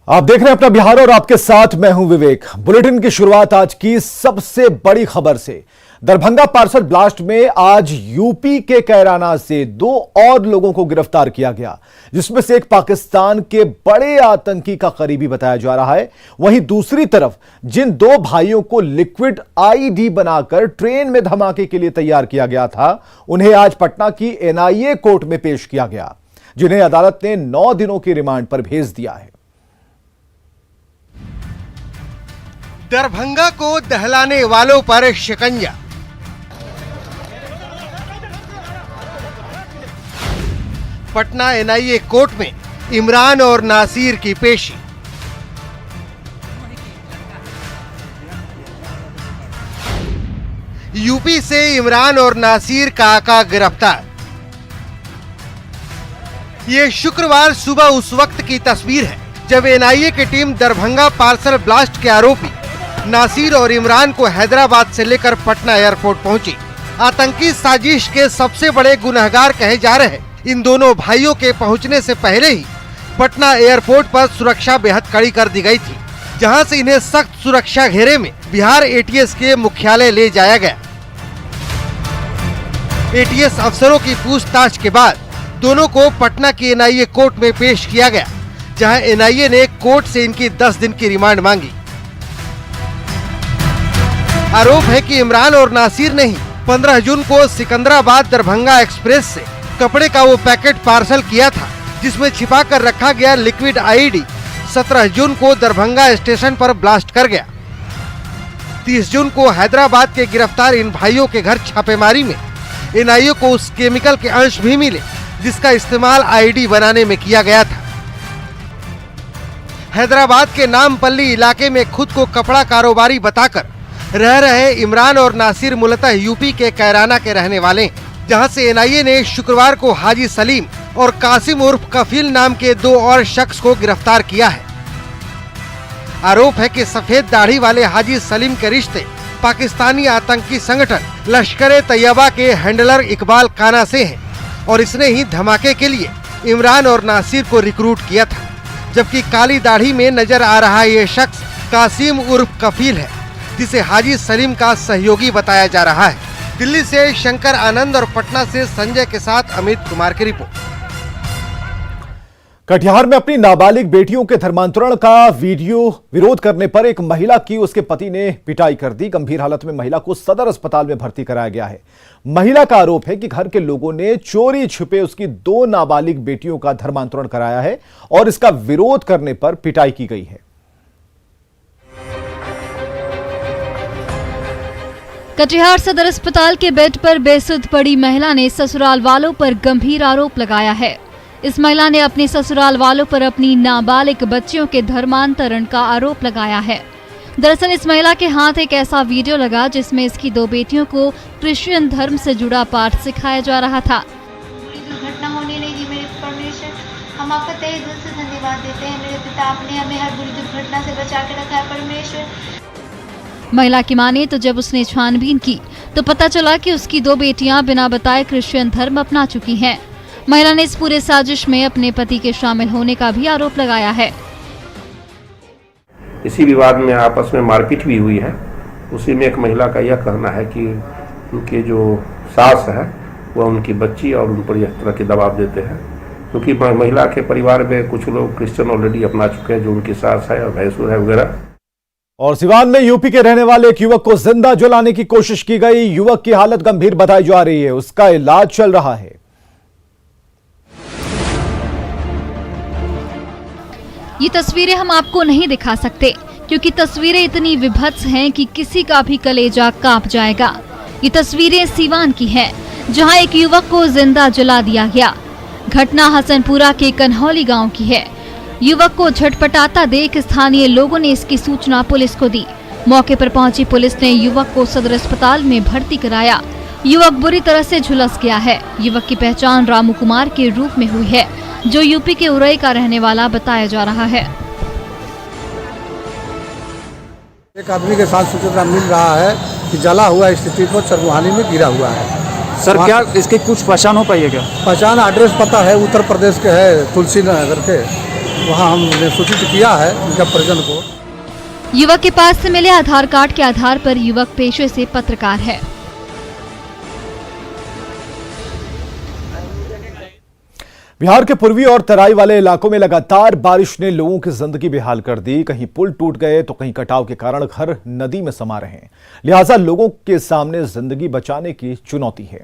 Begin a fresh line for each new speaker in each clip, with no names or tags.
आप देख रहे हैं अपना बिहार और आपके साथ मैं हूं विवेक। बुलेटिन की शुरुआत आज की सबसे बड़ी खबर से। दरभंगा पार्सल ब्लास्ट में आज यूपी के कैराना से 2 और लोगों को गिरफ्तार किया गया, जिसमें से एक पाकिस्तान के बड़े आतंकी का करीबी बताया जा रहा है। वहीं दूसरी तरफ जिन 2 भाइयों को लिक्विड आईडी बनाकर ट्रेन में धमाके के लिए तैयार किया गया था, उन्हें आज पटना की एनआईए कोर्ट में पेश किया गया, जिन्हें अदालत ने 9 दिनों की रिमांड पर भेज दिया है।
दरभंगा को दहलाने वालों पर शिकंजा। पटना एनआईए कोर्ट में इमरान और नासिर की पेशी। यूपी से इमरान और नासिर का आका गिरफ्तार। ये शुक्रवार सुबह उस वक्त की तस्वीर है जब एनआईए की टीम दरभंगा पार्सल ब्लास्ट के आरोपी नासिर और इमरान को हैदराबाद से लेकर पटना एयरपोर्ट पहुंची। आतंकी साजिश के सबसे बड़े गुनहगार कहे जा रहे इन दोनों भाइयों के पहुंचने से पहले ही पटना एयरपोर्ट पर सुरक्षा बेहद कड़ी कर दी गई थी, जहां से इन्हें सख्त सुरक्षा घेरे में बिहार एटीएस के मुख्यालय ले जाया गया। एटीएस अफसरों की पूछताछ के बाद दोनों को पटना की एनआईए कोर्ट में पेश किया गया, जहां एनआईए ने कोर्ट से इनकी 10 दिन की रिमांड मांगी। आरोप है कि इमरान और नासिर ने ही 15 जून को सिकंदराबाद दरभंगा एक्सप्रेस से कपड़े का वो पैकेट पार्सल किया था, जिसमें छिपा कर रखा गया लिक्विड आईडी 17 जून को दरभंगा स्टेशन पर ब्लास्ट कर गया। 30 जून को हैदराबाद के गिरफ्तार इन भाइयों के घर छापेमारी में एनआईए को उस केमिकल के अंश भी मिले जिसका इस्तेमाल आईडी बनाने में किया गया था। हैदराबाद के नामपल्ली इलाके में खुद को कपड़ा कारोबारी बताकर रह रहे इमरान और नासिर मूलतः यूपी के कैराना के रहने वाले हैं, जहां से एनआईए ने शुक्रवार को हाजी सलीम और कासिम उर्फ कफील नाम के 2 और शख्स को गिरफ्तार किया है। आरोप है कि सफेद दाढ़ी वाले हाजी सलीम के रिश्ते पाकिस्तानी आतंकी संगठन लश्कर-ए-तैयबा के हैंडलर इकबाल काना से हैं और इसने ही धमाके के लिए इमरान और नासिर को रिक्रूट किया था, जबकि काली दाढ़ी में नजर आ रहा ये शख्स कासिम उर्फ कफील है, जिसे हाजी सलीम का सहयोगी बताया जा रहा है। दिल्ली से शंकर आनंद और पटना से संजय के साथ अमित कुमार की रिपोर्ट।
कटिहार में अपनी नाबालिग बेटियों के धर्मांतरण का वीडियो विरोध करने पर एक महिला की उसके पति ने पिटाई कर दी। गंभीर हालत में महिला को सदर अस्पताल में भर्ती कराया गया है। महिला का आरोप है कि घर के लोगों ने चोरी छिपे उसकी 2 नाबालिग बेटियों का धर्मांतरण कराया है और इसका विरोध करने पर पिटाई की गई है।
कटिहार सदर अस्पताल के बेड पर बेसुध पड़ी महिला ने ससुराल वालों पर गंभीर आरोप लगाया है। इस महिला ने अपने ससुराल वालों पर अपनी नाबालिग बच्चियों के धर्मांतरण का आरोप लगाया है। दरअसल इस महिला के हाथ एक ऐसा वीडियो लगा जिसमें इसकी 2 बेटियों को क्रिश्चियन धर्म से जुड़ा पाठ सिखाया जा रहा था।
दुर्घटना होने नहीं दी मेरे परमेश्वर, हम आपका तहे दिल से धन्यवाद देते हैं मेरे पिता, आपने हमें हर बुरी दुर्घटना से बचा के रखा है परमेश्वर।
महिला की माने तो जब उसने छानबीन की तो पता चला कि उसकी 2 बेटियां बिना बताए क्रिश्चियन धर्म अपना चुकी हैं। महिला ने इस पूरे साजिश में अपने पति के शामिल होने का भी आरोप लगाया है।
इसी विवाद में आपस में मारपीट भी हुई है। उसी में एक महिला का यह कहना है कि उनके जो सास है वह उनकी बच्ची और उन पर यह तरह के दबाव देते हैं, क्योंकि महिला के परिवार में कुछ लोग क्रिश्चियन ऑलरेडी अपना चुके हैं, जो उनकी सास है और भैंसुर है वगैरह।
और सिवान में यूपी के रहने वाले एक युवक को जिंदा जलाने की कोशिश की गई। युवक की हालत गंभीर बताई जा रही है, उसका इलाज चल रहा है।
ये तस्वीरें हम आपको नहीं दिखा सकते क्योंकि तस्वीरें इतनी विभत्स हैं कि किसी का भी कलेजा कांप जाएगा। ये तस्वीरें सिवान की हैं, जहां एक युवक को जिंदा जला दिया गया। घटना हसनपुरा के कन्हौली गांव की है। युवक को झटपटाता देख स्थानीय लोगों ने इसकी सूचना पुलिस को दी। मौके पर पहुंची पुलिस ने युवक को सदर अस्पताल में भर्ती कराया। युवक बुरी तरह से झुलस गया है। युवक की पहचान रामू कुमार के रूप में हुई है, जो यूपी के उरई का रहने वाला बताया जा रहा है।
एक आदमी के साथ सूचना मिल रहा है कि जला हुआ स्थिति पर चरमुहानी में गिरा हुआ है।
सर क्या इसकी कुछ पहचान हो पाई है क्या?
पहचान एड्रेस पता है, उत्तर प्रदेश के है, तुलसी नगर के। वहाँ हमने सूचित किया है उनके परिजन को।
युवक के पास से मिले आधार कार्ड के आधार पर युवक पेशे से पत्रकार है।
बिहार के पूर्वी और तराई वाले इलाकों में लगातार बारिश ने लोगों की जिंदगी बेहाल कर दी। कहीं पुल टूट गए तो कहीं कटाव के कारण घर नदी में समा रहे हैं। लिहाजा लोगों के सामने जिंदगी बचाने की चुनौती है।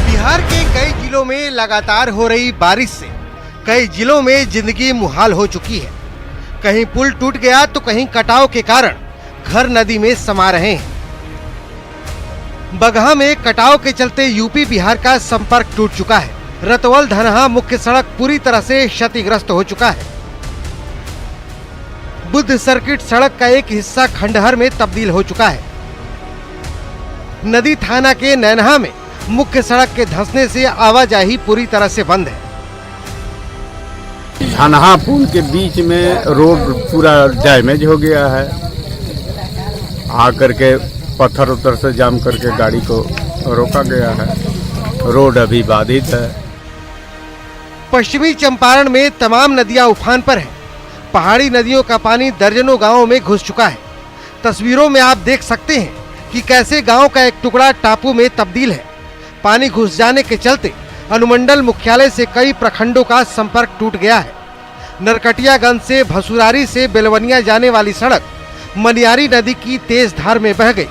बिहार के कई जिलों में लगातार हो रही बारिश से कई जिलों में जिंदगी मुहाल हो चुकी है। कहीं पुल टूट गया तो कहीं कटाव के कारण घर नदी में समा रहे हैं। बगहा में कटाव के चलते यूपी बिहार का संपर्क टूट चुका है। रतवल धनहा मुख्य सड़क पूरी तरह से क्षतिग्रस्त हो चुका है। बुद्ध सर्किट सड़क का एक हिस्सा खंडहर में तब्दील हो चुका है। नदी थाना के नैनहा में मुख्य सड़क के धंसने से आवाजाही पूरी तरह से बंद है।
धनहा पुल के बीच में रोड पूरा डैमेज हो गया है। आकर के पत्थर उत्तर से जाम करके गाड़ी को रोका गया है। रोड अभी बाधित है।
पश्चिमी चंपारण में तमाम नदियां उफान पर हैं। पहाड़ी नदियों का पानी दर्जनों गांवों में घुस चुका है। तस्वीरों में आप देख सकते हैं कि कैसे गांव का एक टुकड़ा टापू में तब्दील है। पानी घुस जाने के चलते अनुमंडल मुख्यालय से कई प्रखंडों का संपर्क टूट गया है। नरकटियागंज से भसुरारी से बेलवनिया जाने वाली सड़क मनियारी नदी की तेज धार में बह गई।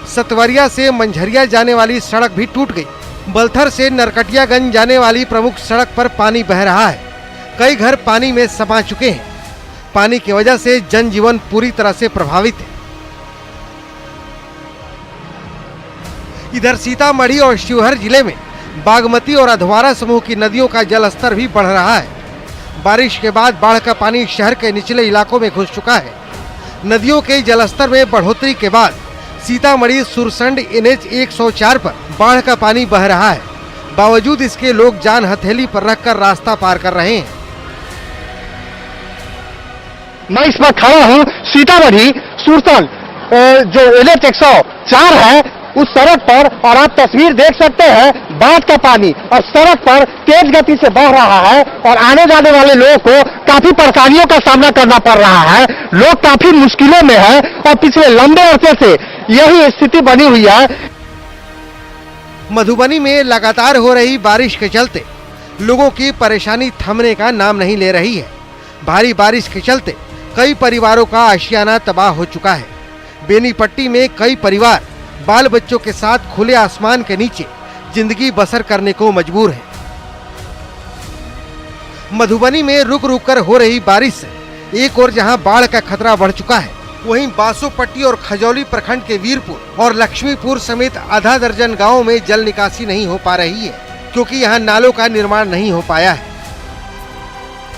सतवरिया से मंझरिया जाने वाली सड़क भी टूट गई। बलथर से नरकटियागंज जाने वाली प्रमुख सड़क पर पानी बह रहा है। कई घर पानी में समा चुके हैं। पानी की वजह से जनजीवन पूरी तरह से प्रभावित है। इधर सीतामढ़ी और शिवहर जिले में बागमती और अधवारा समूह की नदियों का जलस्तर भी बढ़ रहा है। बारिश के बाद बाढ़ का पानी शहर के निचले इलाकों में घुस चुका है। नदियों के जलस्तर में बढ़ोतरी के बाद सीतामढ़ी सुरसंड NH 104 पर बाढ़ का पानी बह रहा है। बावजूद इसके लोग जान हथेली पर रखकर रास्ता पार कर रहे हैं।
मैं इस पर खड़ा हूँ सीतामढ़ी सुरसंड जो NH 104 है उस सड़क पर, और आप तस्वीर देख सकते हैं बाढ़ का पानी और सड़क पर तेज गति से बह रहा है और आने जाने वाले लोगों को काफी परेशानियों का सामना करना पड़ रहा है। लोग काफी मुश्किलों में हैं और पिछले लंबे अरसे से यही स्थिति बनी हुई है।
मधुबनी में लगातार हो रही बारिश के चलते लोगों की परेशानी थमने का नाम नहीं ले रही है। भारी बारिश के चलते कई परिवारों का आशियाना तबाह हो चुका है। बेनीपट्टी में कई परिवार बाल बच्चों के साथ खुले आसमान के नीचे जिंदगी बसर करने को मजबूर है। मधुबनी में रुक रुक कर हो रही बारिश से एक और जहां बाढ़ का खतरा बढ़ चुका है, वहीं बासोपट्टी और खजौली प्रखंड के वीरपुर और लक्ष्मीपुर समेत आधा दर्जन गांवों में जल निकासी नहीं हो पा रही है क्योंकि यहां नालों का निर्माण नहीं हो पाया है।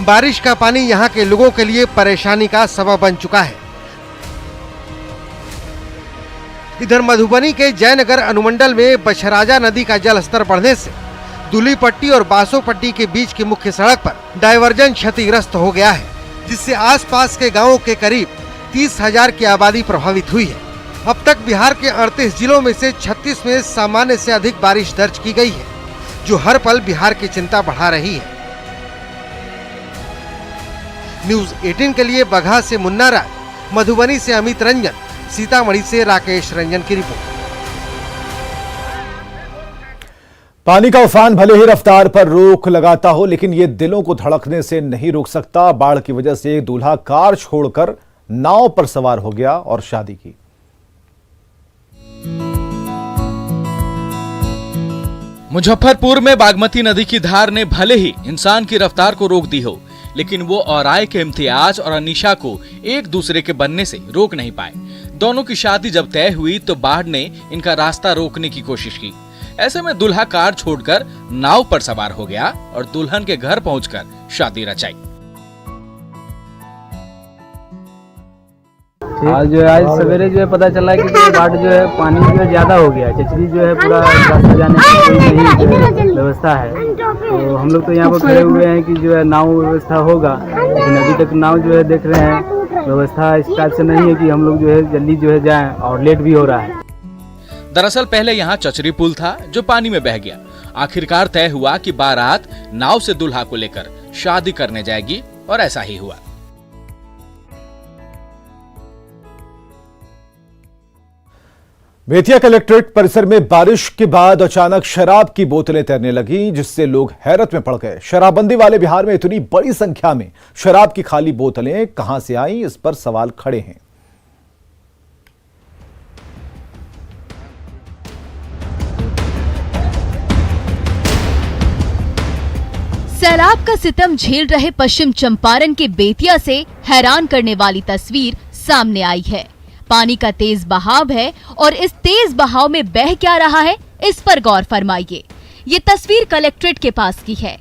बारिश का पानी यहां के लोगों के लिए परेशानी का सबब बन चुका है। इधर मधुबनी के जयनगर अनुमंडल में बछराजा नदी का जलस्तर बढ़ने से दुलीपट्टी और बासोपट्टी के बीच की मुख्य सड़क पर डायवर्जन क्षतिग्रस्त हो गया है, जिससे आसपास के गांवों के करीब 30,000 की आबादी प्रभावित हुई है। अब तक बिहार के 38 जिलों में से 36 में सामान्य से अधिक बारिश दर्ज की गई है, जो हर पल बिहार की चिंता बढ़ा रही है। न्यूज 18 के लिए बगहा से मुन्ना राय, मधुबनी से अमित रंजन, सीतामढ़ी से राकेश रंजन की रिपोर्ट।
पानी का उफान भले ही रफ्तार पर रोक लगाता हो, लेकिन ये दिलों को धड़कने से नहीं रोक सकता। बाढ़ की वजह से दूल्हा कार छोड़कर नाव पर सवार हो गया और शादी की।
मुजफ्फरपुर में बागमती नदी की धार ने भले ही इंसान की रफ्तार को रोक दी हो, लेकिन वो औराय के इम्तियाज और अनीशा को एक दूसरे के बनने से रोक नहीं पाए। दोनों की शादी जब तय हुई तो बाढ़ ने इनका रास्ता रोकने की कोशिश की। ऐसे में दूल्हा कार छोड़कर नाव पर सवार हो गया और दुल्हन के घर पहुंचकर शादी रचाई।
आज सवेरे जो है पता चला कि बाढ़ जो है पानी जो है ज्यादा हो गया। चचरी जो है पूरा रास्ता जाने की कोई नहीं व्यवस्था है, तो हम लोग तो यहाँ पर खड़े हुए हैं कि जो है नाव व्यवस्था होगा, लेकिन अभी तक नाव जो है देख रहे हैं व्यवस्था इस टाइप से नहीं है कि हम लोग जो है जल्दी जो है जाएं, और लेट भी हो रहा है।
दरअसल पहले यहाँ चचरी पुल था जो पानी में बह गया। आखिरकार तय हुआ कि बारात नाव से दूल्हा को लेकर शादी करने जाएगी और ऐसा ही हुआ।
बेतिया कलेक्ट्रेट परिसर में बारिश के बाद अचानक शराब की बोतलें तैरने लगी, जिससे लोग हैरत में पड़ गए। शराबबंदी वाले बिहार में इतनी बड़ी संख्या में शराब की खाली बोतलें कहां से आईं, इस पर सवाल खड़े हैं।
सैलाब का सितम झेल रहे पश्चिम चंपारण के बेतिया से हैरान करने वाली तस्वीर सामने आई है। पानी का तेज बहाव है और इस तेज बहाव में बह क्या रहा है, इस पर गौर फरमाइए। ये तस्वीर कलेक्ट्रेट के पास की है,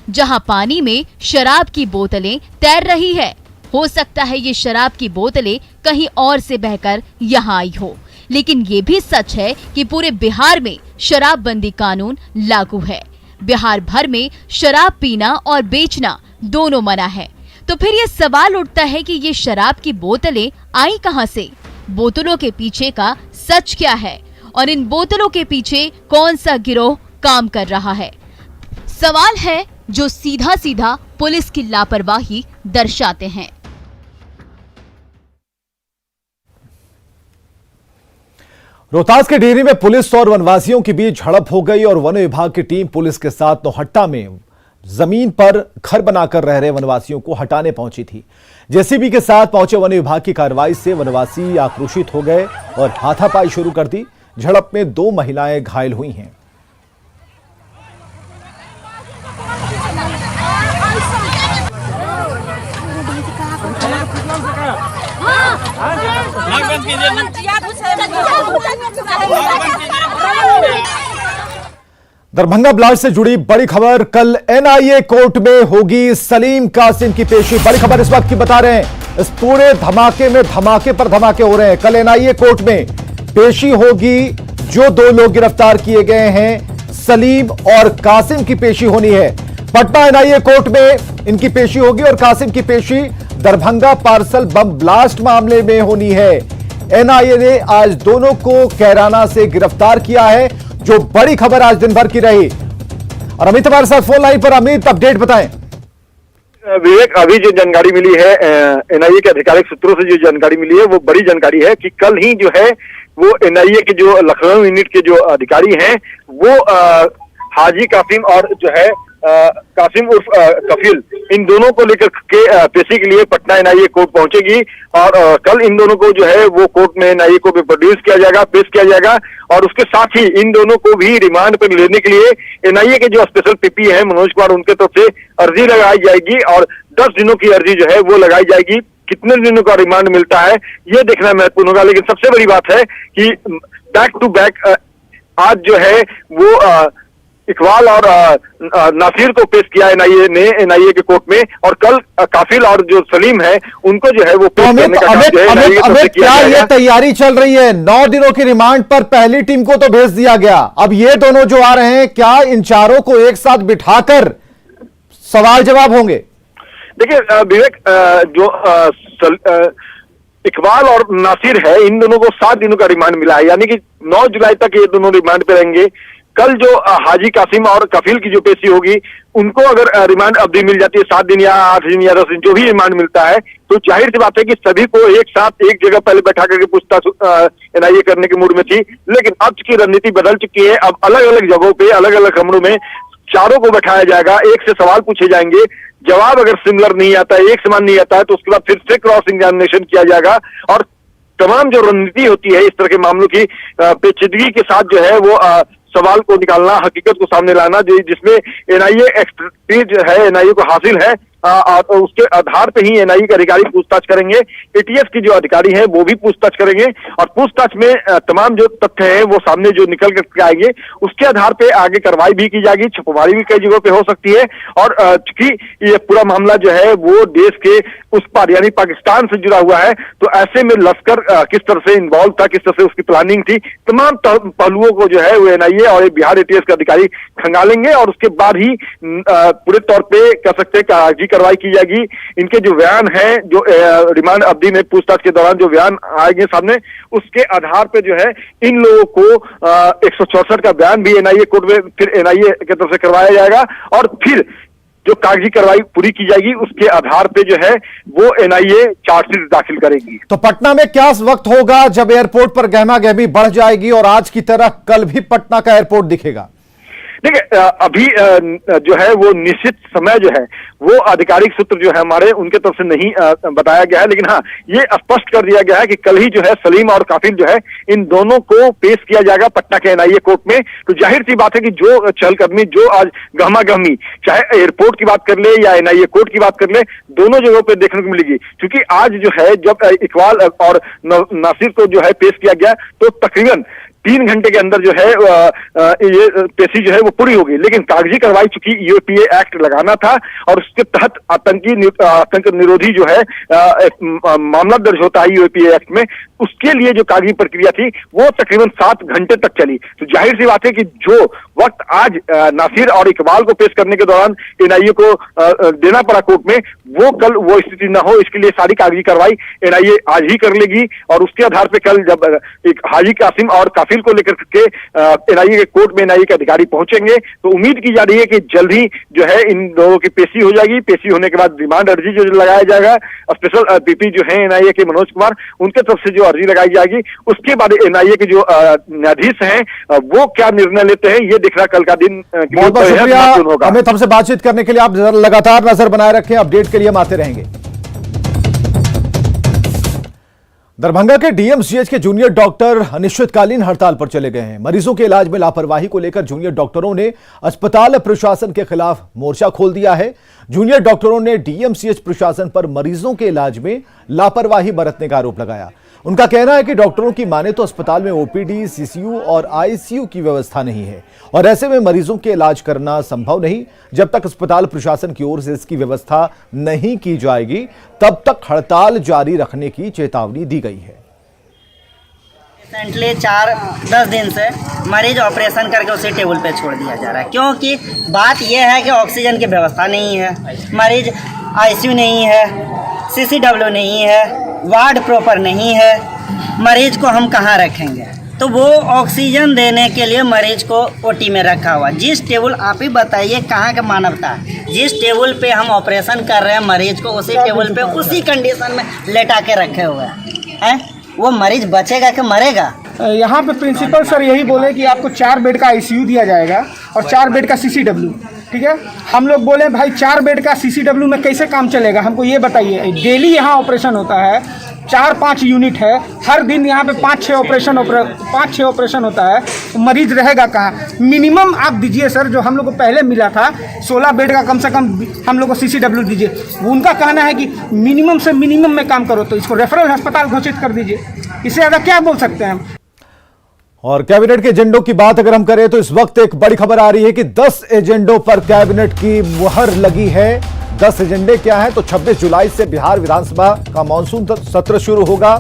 जहां पानी में शराब की बोतलें तैर रही है। हो सकता है ये शराब की बोतलें कहीं और से बहकर यहाँ आई हो, लेकिन ये भी सच है कि पूरे बिहार में शराबबंदी कानून लागू है। बिहार भर में शराब पीना और बेचना दोनों मना है। तो फिर ये सवाल उठता है कि ये शराब की बोतलें आई कहां से? बोतलों के पीछे का सच क्या है और इन बोतलों के पीछे कौन सा गिरोह काम कर रहा है? सवाल है जो सीधा सीधा पुलिस की लापरवाही दर्शाते हैं।
रोहतास के डेहरी में पुलिस और वनवासियों के बीच झड़प हो गई और वन विभाग की टीम पुलिस के साथ नौहट्टा में जमीन पर घर बनाकर रह रहे वनवासियों को हटाने पहुंची थी। जेसीबी के साथ पहुंचे वन विभाग की कार्रवाई से वनवासी आक्रोशित हो गए और हाथापाई शुरू कर दी। झड़प में 2 महिलाएं घायल हुई हैं। दरभंगा ब्लास्ट से जुड़ी बड़ी खबर। कल एनआईए कोर्ट में होगी सलीम कासिम की पेशी। बड़ी खबर इस वक्त की बता रहे हैं। इस पूरे धमाके में धमाके पर धमाके हो रहे हैं। कल एनआईए कोर्ट में पेशी होगी। जो 2 लोग गिरफ्तार किए गए हैं, सलीम और कासिम की पेशी होनी है। पटना एनआईए कोर्ट में इनकी पेशी होगी और कासिम की पेशी दरभंगा पार्सल बम ब्लास्ट मामले में होनी है। एनआईए ने आज दोनों को कैराना से गिरफ्तार किया है, जो बड़ी खबर आज दिन भर की रही। और अमित हमारे साथ फोन लाइन पर। अमित, अपडेट बताएं।
विवेक, अभी जो जानकारी मिली है एनआईए के आधिकारिक सूत्रों से, जो जानकारी मिली है वो बड़ी जानकारी है कि कल ही जो है वो एनआईए के जो लखनऊ यूनिट के जो अधिकारी हैं वो हाजी कासिम और जो है कासिम उर्फ कफील, इन दोनों को लेकर के पेशी के लिए पटना एनआईए कोर्ट पहुंचेगी। और कल इन दोनों को जो है वो कोर्ट में एनआईए को भी प्रोड्यूस किया जाएगा, पेश किया जाएगा। और उसके साथ ही इन दोनों को भी रिमांड पर लेने के लिए एनआईए के जो स्पेशल पीपी है मनोज कुमार, उनके तरफ से अर्जी लगाई जाएगी और 10 दिनों की अर्जी जो है वो लगाई जाएगी। कितने दिनों का रिमांड मिलता है ये देखना महत्वपूर्ण होगा। लेकिन सबसे बड़ी बात है कि बैक टू बैक आज जो है वो इकबाल और नासिर को पेश किया एनआईए ने एनआईए के कोर्ट में, और कल काफिल और जो सलीम है उनको जो है वो पेश करने का काम जो है
अमित, क्या ये तैयारी चल रही है? 9 दिनों की रिमांड पर पहली टीम को तो भेज दिया गया, अब ये दोनों जो आ रहे हैं, क्या इन चारों को एक साथ बिठाकर सवाल जवाब होंगे?
देखिए विवेक, जो इकबाल और नासिर है, इन दोनों को 7 दिनों का रिमांड मिला है, यानी कि 9 जुलाई तक ये दोनों रिमांड पे रहेंगे। कल जो हाजी कासिम और कफील की जो पेशी होगी, उनको अगर रिमांड अवधि मिल जाती है 7 दिन या 8 दिन या 10 दिन, जो भी रिमांड मिलता है, तो जाहिर सी बात है कि सभी को एक साथ एक जगह पहले बैठा करके पूछताछ एनआईए करने के मूड में थी। लेकिन अब की रणनीति बदल चुकी है। अब अलग अलग जगहों पे अलग अलग कमरों में चारों को बैठाया जाएगा, एक से सवाल पूछे जाएंगे। जवाब अगर सिमिलर नहीं आता है, एक समान नहीं आता है, तो उसके बाद फिर से क्रॉस एग्जामिनेशन किया जाएगा। और तमाम जो रणनीति होती है इस तरह के मामलों की पेचीदगी के साथ जो है वो सवाल को निकालना, हकीकत को सामने लाना, जिसमें एनआईए एक्सपर्टीज है, एनआईए को हासिल है, और उसके आधार पे ही एनआईए के अधिकारी पूछताछ करेंगे। एटीएस की जो अधिकारी हैं वो भी पूछताछ करेंगे और पूछताछ में तमाम जो तथ्य हैं वो सामने जो निकल कर आएंगे, उसके आधार पे आगे कार्रवाई भी की जाएगी। छापेमारी भी कई जगहों पे हो सकती है। और चूंकि ये पूरा मामला जो है वो देश के उस पार यानी पाकिस्तान से जुड़ा हुआ है, तो ऐसे में लश्कर किस तरह से इन्वॉल्व था, किस तरह से उसकी प्लानिंग थी, तमाम पहलुओं को जो है वो एनआईए और बिहार एटीएस के अधिकारी खंगालेंगे। और उसके बाद ही पूरे तौर पे कह सकते हैं कार्रवाई की जाएगी। इनके जो बयान है, जो रिमांड अवधि में पूछताछ के दौरान जो बयान आएंगे सामने, उसके आधार पे जो है इन लोगों को 164 का बयान भी एनआईए कोर्ट में फिर एनआईए की तरफ से करवाया जाएगा और फिर जो कागजी कार्रवाई पूरी की जाएगी उसके आधार पे जो है वो एनआईए चार्जशीट दाखिल करेगी।
तो पटना में क्या वक्त होगा जब एयरपोर्ट पर गहमा गहमी बढ़ जाएगी और आज की तरह कल भी पटना का एयरपोर्ट दिखेगा?
देखिए, अभी जो है वो निश्चित समय जो है वो आधिकारिक सूत्र जो है हमारे उनके तरफ से नहीं बताया गया है, लेकिन हाँ ये स्पष्ट कर दिया गया है कि कल ही जो है सलीम और काफिल जो है इन दोनों को पेश किया जाएगा पटना के एनआईए कोर्ट में। तो जाहिर सी बात है कि जो चहलकदमी, जो आज गहमा गहमी, चाहे एयरपोर्ट की बात कर ले या एनआईए कोर्ट की बात कर ले, दोनों जगहों पर देखने को मिलेगी। क्योंकि आज जो है जब इकबाल और नासिर को जो है पेश किया गया तो तकरीबन 3 घंटे के अंदर जो है ये पेशी जो है वो पूरी होगी, लेकिन कागजी कार्रवाई चूंकि यूपीए एक्ट लगाना था और उसके तहत आतंक निरोधी जो है मामला दर्ज होता है यूपीए एक्ट में, उसके लिए जो कागजी प्रक्रिया थी वो तकरीबन 7 घंटे तक चली। तो जाहिर सी बात है कि जो वक्त आज नासिर और इकबाल को पेश करने के दौरान एनआईए को देना पड़ा कोर्ट में, वो कल वो स्थिति न हो, इसके लिए सारी कागजी कार्रवाई एनआईए आज ही कर लेगी और उसके आधार पर कल जब एक हाजी कासिम और काफिल को लेकर के एनआईए के कोर्ट में एनआईए के अधिकारी पहुंचेंगे तो उम्मीद की जा रही है कि जल्द ही जो है इन लोगों की पेशी हो जाएगी। पेशी होने के बाद रिमांड अर्जी जो लगाया जाएगा, स्पेशल पीपी जो है एनआईए के मनोज कुमार, उनके तरफ से जो अर्जी लगाई जाएगी, उसके बाद एनआईए के जो न्यायाधीश हैं वो क्या निर्णय लेते हैं ये देखना कल का दिन
बहुत बहुत शुक्रिया अमित, हमसे बातचीत करने के लिए। आप लगातार नजर बनाए रखें, अपडेट के लिए हम आते रहेंगे। दरभंगा के डीएमसीएच के जूनियर डॉक्टर अनिश्चितकालीन हड़ताल पर चले गए हैं। मरीजों के इलाज में लापरवाही को लेकर जूनियर डॉक्टरों ने अस्पताल प्रशासन के खिलाफ मोर्चा खोल दिया है। जूनियर डॉक्टरों ने डीएमसीएच प्रशासन पर मरीजों के इलाज में लापरवाही बरतने का आरोप लगाया। उनका कहना है कि डॉक्टरों की माने तो अस्पताल में ओपीडी, सीसीयू और आईसीयू की व्यवस्था नहीं है और ऐसे में मरीजों के इलाज करना संभव नहीं। जब तक अस्पताल प्रशासन की ओर से इसकी व्यवस्था नहीं की जाएगी तब तक हड़ताल जारी रखने की चेतावनी दी गई है।
रिसेंटली 4-10 दिन से मरीज ऑपरेशन करके उसे टेबल पे छोड़ दिया जा रहा है, क्योंकि बात यह है कि ऑक्सीजन की व्यवस्था नहीं है, मरीज आईसीयू नहीं है, सीसीडब्ल्यू नहीं है, वार्ड प्रॉपर नहीं है, मरीज को हम कहाँ रखेंगे? तो वो ऑक्सीजन देने के लिए मरीज को ओटी में रखा हुआ। जिस टेबल, आप ही बताइए कहाँ का मानवता है? जिस टेबल पे हम ऑपरेशन कर रहे हैं मरीज को, उसी टेबल पे उसी कंडीशन में लेटा के रखे हुए हैं, वो मरीज बचेगा कि मरेगा?
यहाँ पे प्रिंसिपल सर यही बोले कि आपको 4 बेड का आईसीयू दिया जाएगा और 4 बेड का सीसीडब्ल्यू। ठीक है, हम लोग बोले भाई 4 बेड का सीसीडब्ल्यू में कैसे काम चलेगा, हमको ये बताइए। डेली यहाँ ऑपरेशन होता है, 4-5 यूनिट है, हर दिन यहाँ पे 5-6 ऑपरेशन होता है, तो मरीज रहेगा कहाँ? मिनिमम आप दीजिए सर, जो हम लोग को पहले मिला था 16 बेड का कम से कम हम लोग को सीसीडब्ल्यू दीजिए। उनका कहना है कि मिनिमम से मिनिमम में काम करो, तो इसको रेफरल अस्पताल घोषित कर दीजिए। इससे ज़्यादा क्या बोल सकते हैं हम?
और कैबिनेट के एजेंडों की बात अगर हम करें तो इस वक्त एक बड़ी खबर आ रही है कि 10 एजेंडों पर कैबिनेट की मुहर लगी है। 10 एजेंडे क्या हैं? तो 26 जुलाई से बिहार विधानसभा का मानसून सत्र शुरू होगा।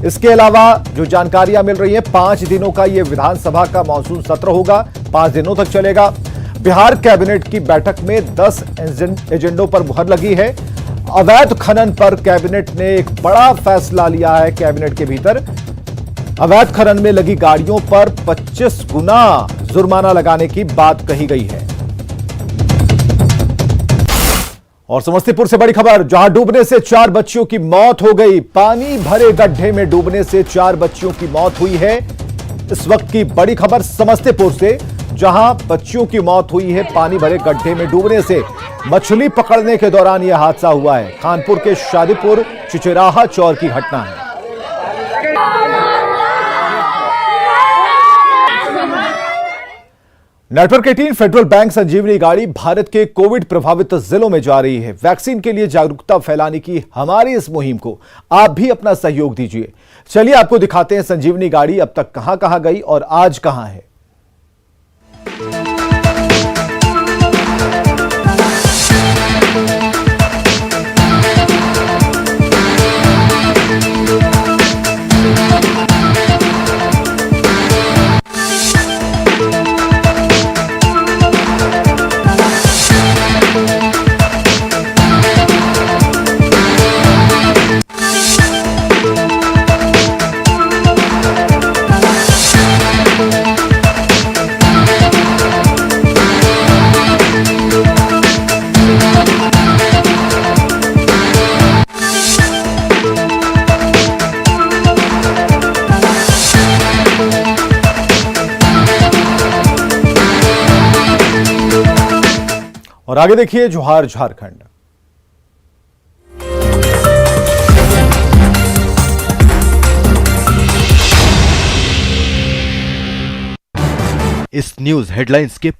इसके अलावा जो जानकारियां मिल रही हैं, 5 दिनों का ये विधानसभा का मानसून सत्र होगा, 5 दिनों तक चलेगा। बिहार कैबिनेट की बैठक में 10 एजेंडों पर मुहर लगी है। अवैध खनन पर कैबिनेट ने एक बड़ा फैसला लिया है। कैबिनेट के भीतर अवैध खनन में लगी गाड़ियों पर 25 गुना जुर्माना लगाने की बात कही गई है। और समस्तीपुर से बड़ी खबर, जहां डूबने से 4 बच्चियों की मौत हो गई। पानी भरे गड्ढे में डूबने से 4 बच्चियों की मौत हुई है। इस वक्त की बड़ी खबर समस्तीपुर से, जहां बच्चियों की मौत हुई है पानी भरे गड्ढे में डूबने से। मछली पकड़ने के दौरान यह हादसा हुआ है। कानपुर के शादीपुर चिचराहा चौर की घटना है। नेटवर्क 18 फेडरल बैंक संजीवनी गाड़ी भारत के कोविड प्रभावित जिलों में जा रही है। वैक्सीन के लिए जागरूकता फैलाने की हमारी इस मुहिम को आप भी अपना सहयोग दीजिए। चलिए आपको दिखाते हैं संजीवनी गाड़ी अब तक कहां गई और आज कहां है। और आगे देखिए जोहार झारखंड।
इस न्यूज हेडलाइंस के